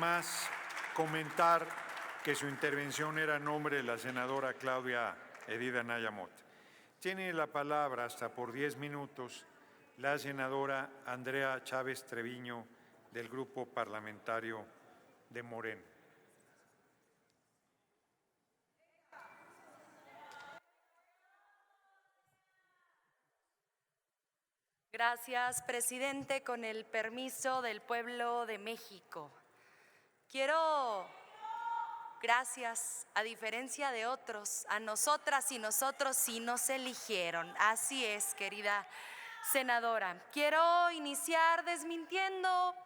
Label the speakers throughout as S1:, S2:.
S1: Más comentar que su intervención era a nombre de la senadora Claudia Edith Anaya Mota. Tiene la palabra hasta por 10 minutos la senadora Andrea Chávez Treviño del Grupo Parlamentario de Morena.
S2: Gracias, presidente. Con el permiso del pueblo de México, quiero, gracias, a diferencia de otros, a nosotras y nosotros sí nos eligieron. Así es, querida senadora. Quiero iniciar desmintiendo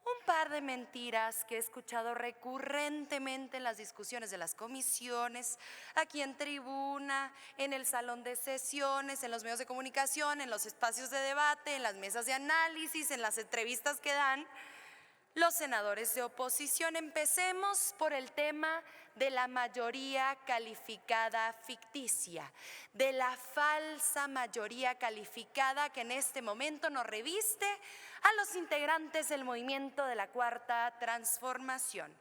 S2: un par de mentiras que he escuchado recurrentemente en las discusiones de las comisiones, aquí en tribuna, en el salón de sesiones, en los medios de comunicación, en los espacios de debate, en las mesas de análisis, en las entrevistas que dan los senadores de oposición. Empecemos por el tema de la mayoría calificada ficticia, de la falsa mayoría calificada que en este momento nos reviste a los integrantes del movimiento de la Cuarta Transformación.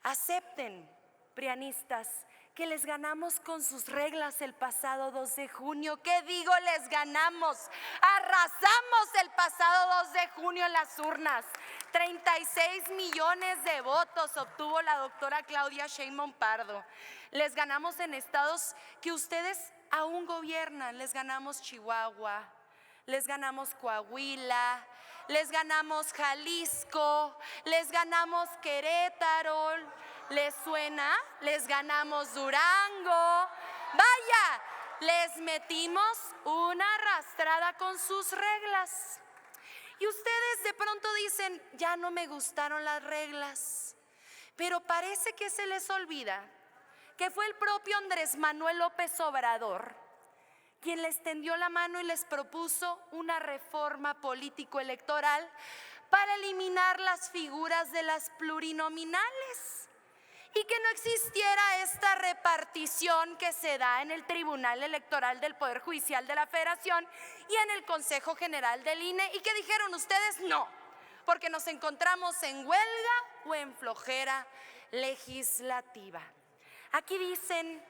S2: Acepten, prianistas, que les ganamos con sus reglas el pasado 2 de junio. ¿Qué digo? Les ganamos. Arrasamos el pasado 2 de junio en las urnas. 36 millones de votos obtuvo la doctora Claudia Sheinbaum Pardo. Les ganamos en estados que ustedes aún gobiernan. Les ganamos Chihuahua, les ganamos Coahuila, les ganamos Jalisco, les ganamos Querétaro. ¿Les suena? Les ganamos Durango. Vaya, les metimos una arrastrada con sus reglas. Y ustedes de pronto dicen, ya no me gustaron las reglas. Pero parece que se les olvida que fue el propio Andrés Manuel López Obrador quien les tendió la mano y les propuso una reforma político-electoral para eliminar las figuras de las plurinominales y que no existiera esta repartición que se da en el Tribunal Electoral del Poder Judicial de la Federación y en el Consejo General del INE. ¿Y qué dijeron ustedes? No, porque nos encontramos en huelga o en flojera legislativa. Aquí dicen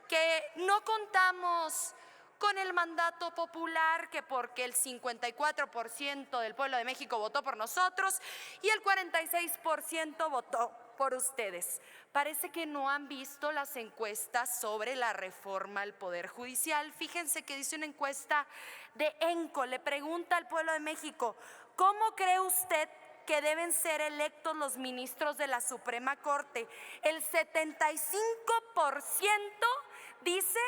S2: que no contamos con el mandato popular, que porque el 54% del pueblo de México votó por nosotros y el 46% votó por ustedes. Parece que no han visto las encuestas sobre la reforma al Poder Judicial. Fíjense que dice una encuesta de ENCO, le pregunta al pueblo de México, ¿cómo cree usted que deben ser electos los ministros de la Suprema Corte? El 75% dice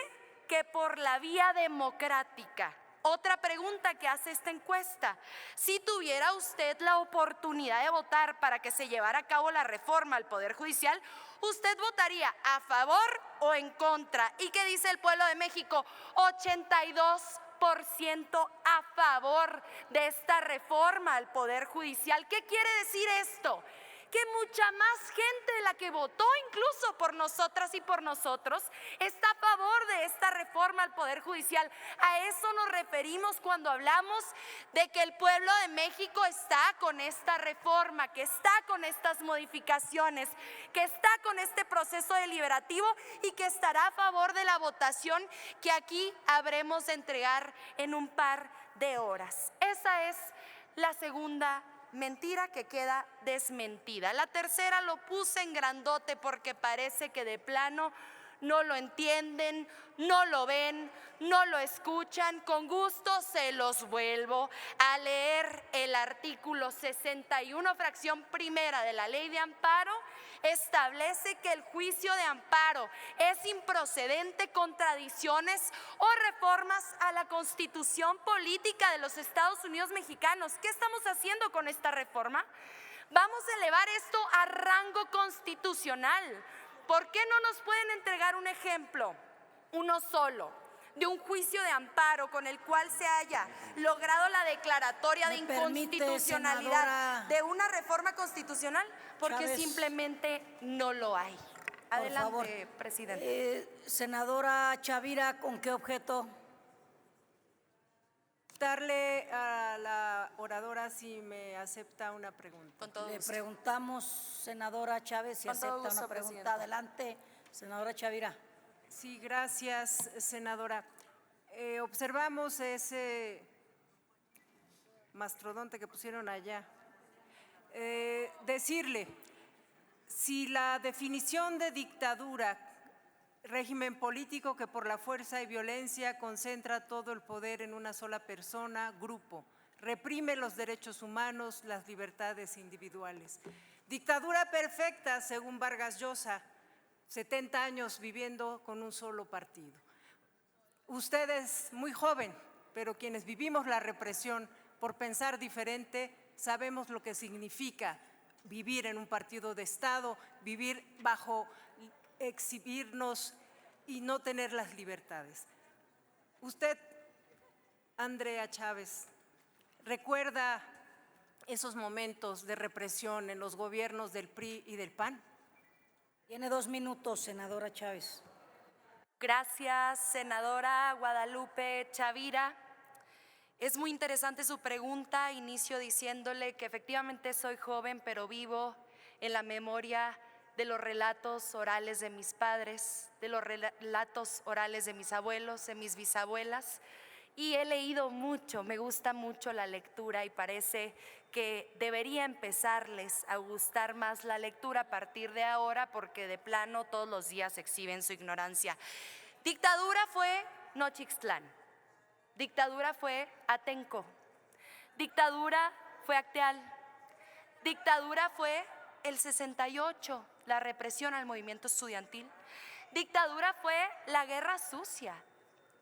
S2: que por la vía democrática. Otra pregunta que hace esta encuesta: si tuviera usted la oportunidad de votar para que se llevara a cabo la reforma al Poder Judicial, ¿usted votaría a favor o en contra? ¿Y qué dice el pueblo de México? 82% a favor de esta reforma al Poder Judicial. ¿Qué quiere decir esto? Que mucha más gente de la que votó incluso por nosotras y por nosotros está a favor de esta reforma al Poder Judicial. A eso nos referimos cuando hablamos de que el pueblo de México está con esta reforma, que está con estas modificaciones, que está con este proceso deliberativo y que estará a favor de la votación que aquí habremos de entregar en un par de horas. Esa es la segunda mentira que queda desmentida. La tercera lo puse en grandote porque parece que de plano no lo entienden, no lo ven, no lo escuchan. Con gusto se los vuelvo a leer. El artículo 61, fracción primera de la Ley de Amparo establece que el juicio de amparo es improcedente con tradiciones o reformas a la Constitución política de los Estados Unidos mexicanos. ¿Qué estamos haciendo con esta reforma? Vamos a elevar esto a rango constitucional. ¿Por qué no nos pueden entregar un ejemplo, uno solo, de un juicio de amparo con el cual se haya logrado la declaratoria de inconstitucionalidad de una reforma constitucional? Porque Chávez, simplemente no lo hay. Adelante, presidente.
S3: Senadora Chavira, ¿con qué objeto? Darle a la oradora si me acepta una pregunta.
S2: Con todo
S4: Le
S2: gusto.
S4: preguntamos, senadora Chávez, si
S2: Con todo
S4: acepta
S2: gusto,
S4: una pregunta.
S2: presidenta.
S4: Adelante, senadora Chavira.
S3: Sí, gracias, senadora. Observamos ese mastodonte que pusieron allá. Decirle, si la definición de dictadura, régimen político que por la fuerza y violencia concentra todo el poder en una sola persona, grupo, reprime los derechos humanos, las libertades individuales. Dictadura perfecta, según Vargas Llosa, 70 años viviendo con un solo partido. Usted es muy joven, pero quienes vivimos la represión por pensar diferente sabemos lo que significa vivir en un partido de Estado, vivir bajo exhibirnos y no tener las libertades. Usted, Andrea Chávez, ¿recuerda esos momentos de represión en los gobiernos del PRI y del PAN?
S4: Tiene 2 minutos, senadora Chávez.
S2: Gracias, senadora Guadalupe Chavira. Es muy interesante su pregunta. Inicio diciéndole que efectivamente soy joven, pero vivo en la memoria de los relatos orales de mis padres, de los relatos orales de mis abuelos, de mis bisabuelas. Y he leído mucho, me gusta mucho la lectura y parece que debería empezarles a gustar más la lectura a partir de ahora, porque de plano todos los días exhiben su ignorancia. Dictadura fue Nochixtlán, dictadura fue Atenco, dictadura fue Acteal, dictadura fue el 68, la represión al movimiento estudiantil, dictadura fue la guerra sucia,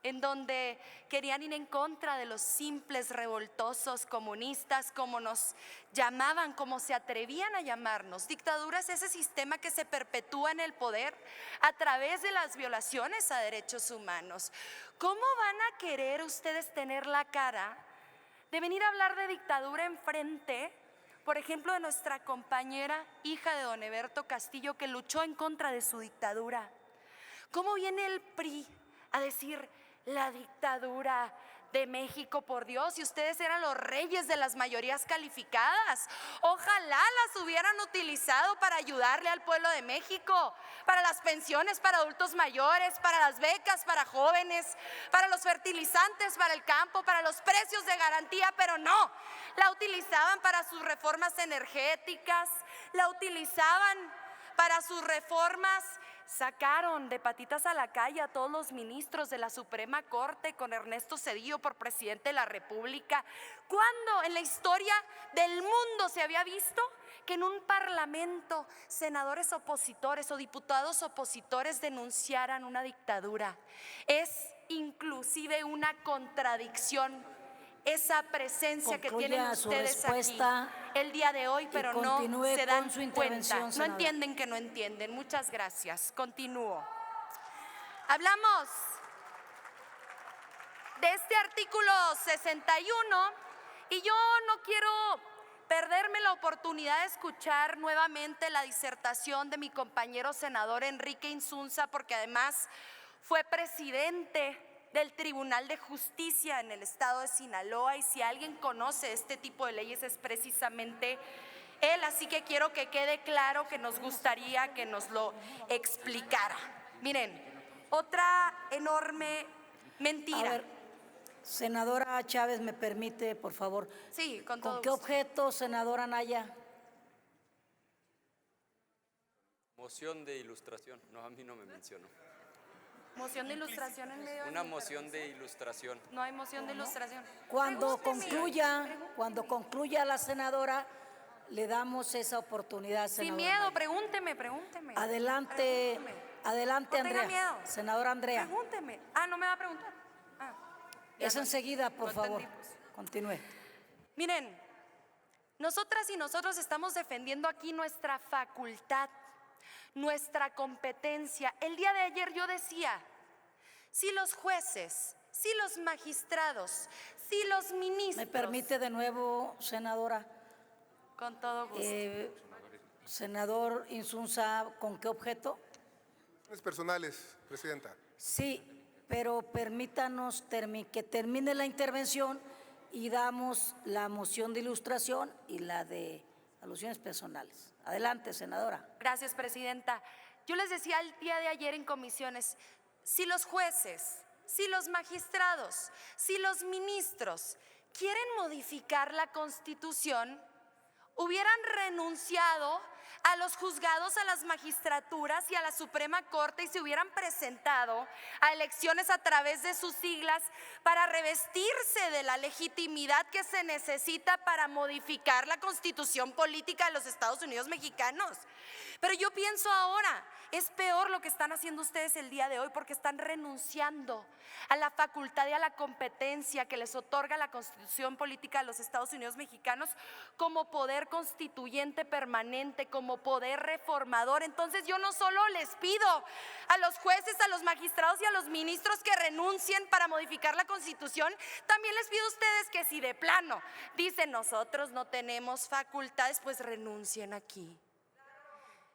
S2: en donde querían ir en contra de los simples revoltosos comunistas, como nos llamaban, como se atrevían a llamarnos. Dictadura es ese sistema que se perpetúa en el poder a través de las violaciones a derechos humanos. ¿Cómo van a querer ustedes tener la cara de venir a hablar de dictadura enfrente, por ejemplo, de nuestra compañera, hija de don Eberto Castillo, que luchó en contra de su dictadura? ¿Cómo viene el PRI a decir la dictadura de México, por Dios, y ustedes eran los reyes de las mayorías calificadas? Ojalá las hubieran utilizado para ayudarle al pueblo de México, para las pensiones para adultos mayores, para las becas para jóvenes, para los fertilizantes para el campo, para los precios de garantía, pero no, la utilizaban para sus reformas energéticas, la utilizaban para sus reformas. Sacaron de patitas a la calle a todos los ministros de la Suprema Corte con Ernesto Zedillo por presidente de la República. ¿Cuándo en la historia del mundo se había visto que en un parlamento senadores opositores o diputados opositores denunciaran una dictadura? Es inclusive una contradicción esa presencia que tienen ustedes aquí el día de hoy, pero no se dan cuenta, no entienden que no entienden. Muchas gracias. Continúo. Hablamos de este artículo 61 y yo no quiero perderme la oportunidad de escuchar nuevamente la disertación de mi compañero senador Enrique Insunza, porque además fue presidente del Tribunal de Justicia en el estado de Sinaloa, y si alguien conoce este tipo de leyes es precisamente él, así que quiero que quede claro que nos gustaría que nos lo explicara. Miren, otra enorme mentira.
S4: A ver, senadora Chávez, ¿me permite, por favor?
S2: Sí, con todo
S4: ¿Con qué
S2: gusto.
S4: objeto, senadora Naya?
S5: Moción de ilustración. No, a mí no me mencionó.
S2: Moción de ilustración en medio de
S5: Una
S2: mi
S5: moción de
S2: intervención.
S5: ilustración.
S2: No hay moción de ilustración.
S4: Cuando
S2: Pregúnteme.
S4: concluya la senadora, le damos esa oportunidad, senadora.
S2: Sin miedo,
S4: Naya.
S2: pregúnteme.
S4: Adelante, adelante,
S2: No tenga
S4: Andrea.
S2: miedo.
S4: Senadora Andrea.
S2: Pregúnteme. Ah, ¿no me va a preguntar? Ah, ya
S4: Es
S2: no.
S4: enseguida, por
S2: No
S4: favor.
S2: entendimos.
S4: Continúe.
S2: Miren, nosotras y nosotros estamos defendiendo aquí nuestra facultad, nuestra competencia. El día de ayer yo decía, si los jueces, si los magistrados, si los ministros…
S4: ¿Me permite de nuevo, senadora?
S2: Con todo gusto.
S4: Senador Insunza, ¿con qué objeto?
S6: Personales, presidenta.
S4: Sí, pero permítanos que termine la intervención y damos la moción de ilustración y la de alusiones personales. Adelante, senadora.
S2: Gracias, presidenta. Yo les decía el día de ayer en comisiones, si los jueces, si los magistrados, si los ministros quieren modificar la Constitución, hubieran renunciado a los juzgados, a las magistraturas y a la Suprema Corte y se hubieran presentado a elecciones a través de sus siglas para revestirse de la legitimidad que se necesita para modificar la Constitución política de los Estados Unidos mexicanos. Pero yo pienso ahora, es peor lo que están haciendo ustedes el día de hoy porque están renunciando a la facultad y a la competencia que les otorga la Constitución política de los Estados Unidos mexicanos como poder constituyente permanente, como poder reformador. Entonces yo no solo les pido a los jueces, a los magistrados y a los ministros que renuncien para modificar la Constitución, también les pido a ustedes que si de plano dicen nosotros no tenemos facultades, pues renuncien aquí.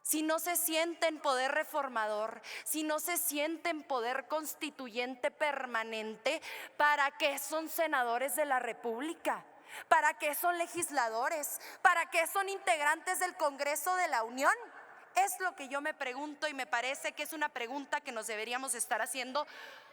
S2: Si no se sienten poder reformador, si no se sienten poder constituyente permanente, ¿para qué son senadores de la República? ¿Para qué son legisladores? ¿Para qué son integrantes del Congreso de la Unión? Es lo que yo me pregunto y me parece que es una pregunta que nos deberíamos estar haciendo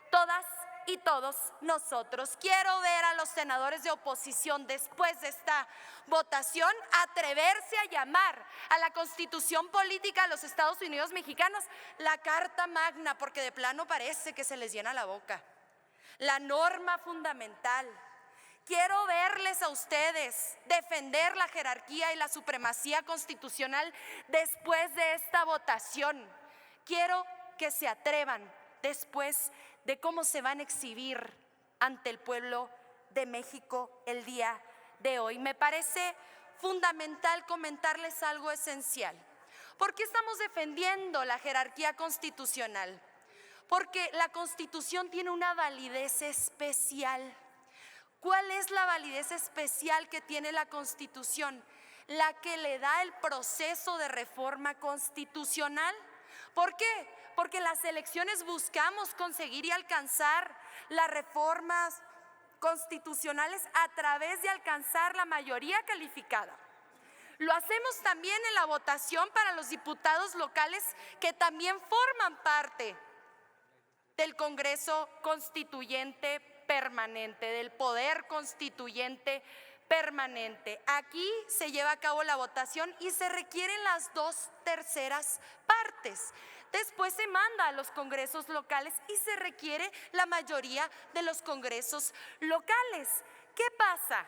S2: todas y todos nosotros. Quiero ver a los senadores de oposición después de esta votación atreverse a llamar a la Constitución política de los Estados Unidos mexicanos la Carta Magna, porque de plano parece que se les llena la boca. La norma fundamental. Quiero verles a ustedes defender la jerarquía y la supremacía constitucional después de esta votación. Quiero que se atrevan después de cómo se van a exhibir ante el pueblo de México el día de hoy. Me parece fundamental comentarles algo esencial. ¿Por qué estamos defendiendo la jerarquía constitucional? Porque la Constitución tiene una validez especial. ¿Cuál es la validez especial que tiene la Constitución? La que le da el proceso de reforma constitucional. ¿Por qué? Porque en las elecciones buscamos conseguir y alcanzar las reformas constitucionales a través de alcanzar la mayoría calificada. Lo hacemos también en la votación para los diputados locales que también forman parte del Congreso Constituyente permanente, del poder constituyente permanente. Aquí se lleva a cabo la votación y se requieren las 2/3 partes. Después se manda a los congresos locales y se requiere la mayoría de los congresos locales. ¿Qué pasa?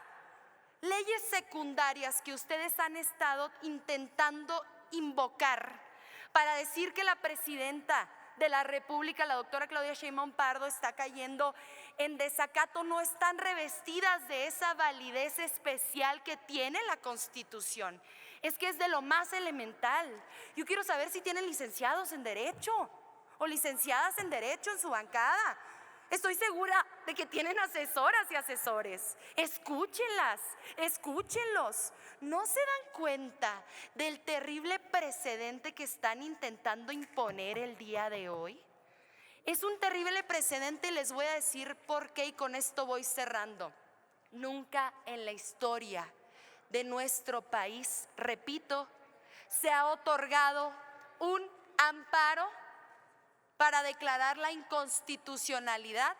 S2: Leyes secundarias que ustedes han estado intentando invocar para decir que la presidenta de la República, la doctora Claudia Sheinbaum Pardo, está cayendo en desacato, no están revestidas de esa validez especial que tiene la Constitución. Es que es de lo más elemental. Yo quiero saber si tienen licenciados en Derecho o licenciadas en Derecho en su bancada. Estoy segura de que tienen asesoras y asesores. Escúchenlas, escúchenlos. ¿No se dan cuenta del terrible precedente que están intentando imponer el día de hoy? Es un terrible precedente y les voy a decir por qué, y con esto voy cerrando. Nunca en la historia de nuestro país, repito, se ha otorgado un amparo para declarar la inconstitucionalidad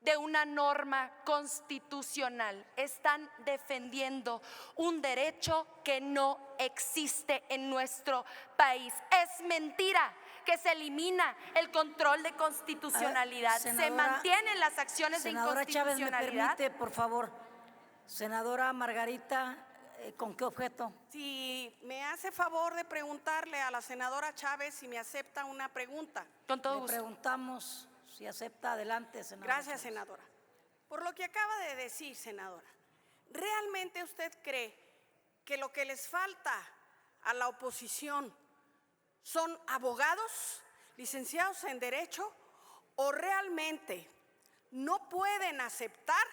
S2: de una norma constitucional. Están defendiendo un derecho que no existe en nuestro país. Es mentira que se elimina el control de constitucionalidad. Se mantienen las acciones de inconstitucionalidad.
S4: Senadora Chávez, ¿me permite, por favor? Senadora Margarita, ¿con qué objeto?
S7: Si me hace favor de preguntarle a la senadora Chávez si me acepta una pregunta.
S2: Con todo
S4: Le
S2: gusto.
S4: preguntamos si acepta. Adelante, senadora.
S7: Gracias,
S4: Chávez.
S7: senadora. Por lo que acaba de decir, senadora, ¿realmente usted cree que lo que les falta a la oposición son abogados, licenciados en Derecho, o realmente no pueden aceptar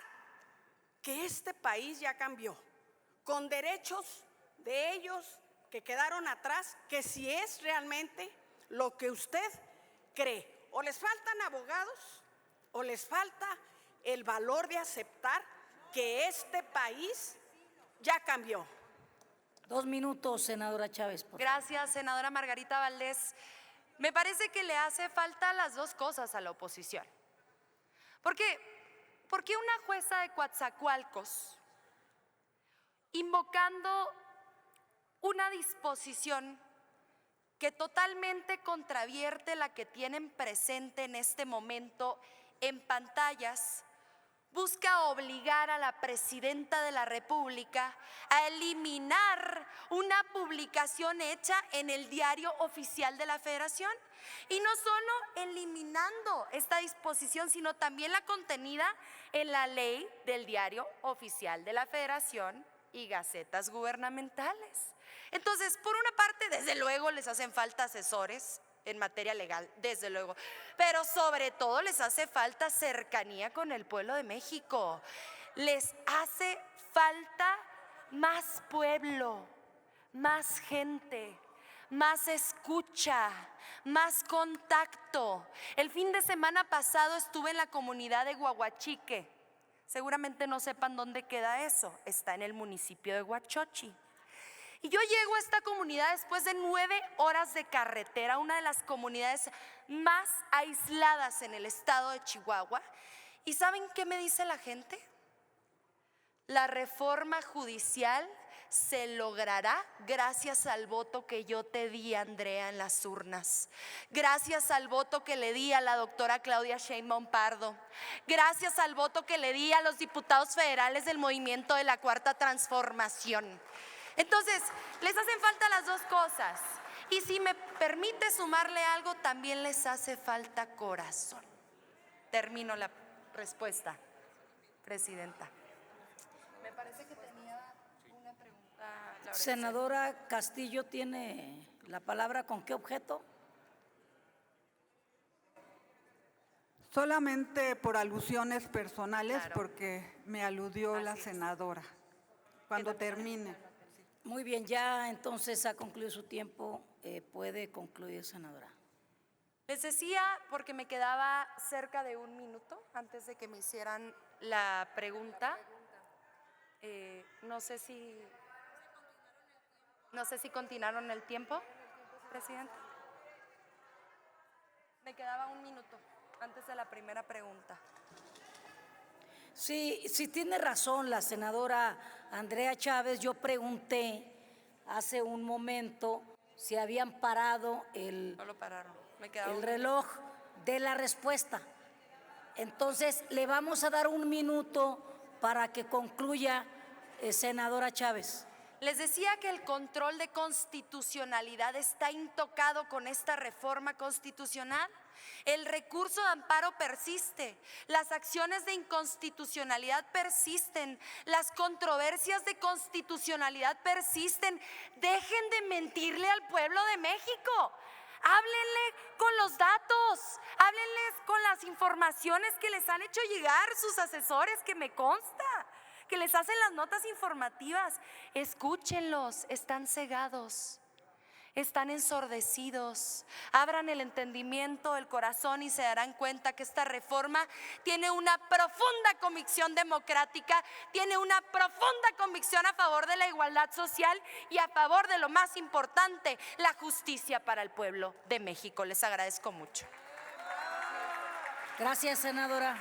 S7: que este país ya cambió, con derechos de ellos que quedaron atrás, que si es realmente lo que usted cree? ¿O les faltan abogados o les falta el valor de aceptar que este país ya cambió.
S4: 2 minutos, senadora Chávez, por favor.
S2: Gracias, senadora Margarita Valdés. Me parece que le hace falta las dos cosas a la oposición. ¿Por qué una jueza de Coatzacoalcos, invocando una disposición que totalmente contravierte la que tienen presente en este momento en pantallas, busca obligar a la presidenta de la República a eliminar una publicación hecha en el Diario Oficial de la Federación? Y no solo eliminando esta disposición, sino también la contenida en la ley del Diario Oficial de la Federación y gacetas gubernamentales. Entonces, por una parte, desde luego les hacen falta asesores en materia legal, desde luego, pero sobre todo les hace falta cercanía con el pueblo de México. Les hace falta más pueblo, más gente, más escucha, más contacto. El fin de semana pasado estuve en la comunidad de Guaguachique. Seguramente no sepan dónde queda eso. Está en el municipio de Huachochi. Y yo llego a esta comunidad después de 9 horas de carretera, una de las comunidades más aisladas en el estado de Chihuahua. ¿Y saben qué me dice la gente? La reforma judicial se logrará gracias al voto que yo te di, Andrea, en las urnas. Gracias al voto que le di a la doctora Claudia Sheinbaum Pardo. Gracias al voto que le di a los diputados federales del movimiento de la Cuarta Transformación. Entonces, les hacen falta las dos cosas. Y si me permite sumarle algo, también les hace falta corazón. Termino la respuesta, presidenta. Me parece que tenía una pregunta. Laura.
S4: Senadora Castillo tiene la palabra. ¿Con qué objeto?
S8: Solamente por alusiones personales,
S2: Claro.
S8: porque me aludió la
S2: Así es.
S8: senadora. Cuando termine.
S4: Muy bien, ya entonces ha concluido su tiempo. Puede concluir, senadora.
S2: Les decía, porque me quedaba cerca de 1 minuto antes de que me hicieran la pregunta. No sé si continuaron el tiempo, presidenta. Me quedaba 1 minuto antes de la primera pregunta.
S4: Sí, tiene razón la senadora Andrea Chávez. Yo pregunté hace un momento si habían parado
S2: No lo pararon. Me quedaba
S4: el reloj de la respuesta. Entonces, le vamos a dar 1 minuto para que concluya, senadora Chávez.
S2: Les decía que el control de constitucionalidad está intocado con esta reforma constitucional. El recurso de amparo persiste, las acciones de inconstitucionalidad persisten, las controversias de constitucionalidad persisten. Dejen de mentirle al pueblo de México. Háblenle con los datos, háblenles con las informaciones que les han hecho llegar sus asesores, que me consta, que les hacen las notas informativas. Escúchenlos, están cegados, están ensordecidos. Abran el entendimiento, el corazón y se darán cuenta que esta reforma tiene una profunda convicción democrática, tiene una profunda convicción a favor de la igualdad social y a favor de lo más importante, la justicia para el pueblo de México. Les agradezco mucho.
S4: Gracias, senadora.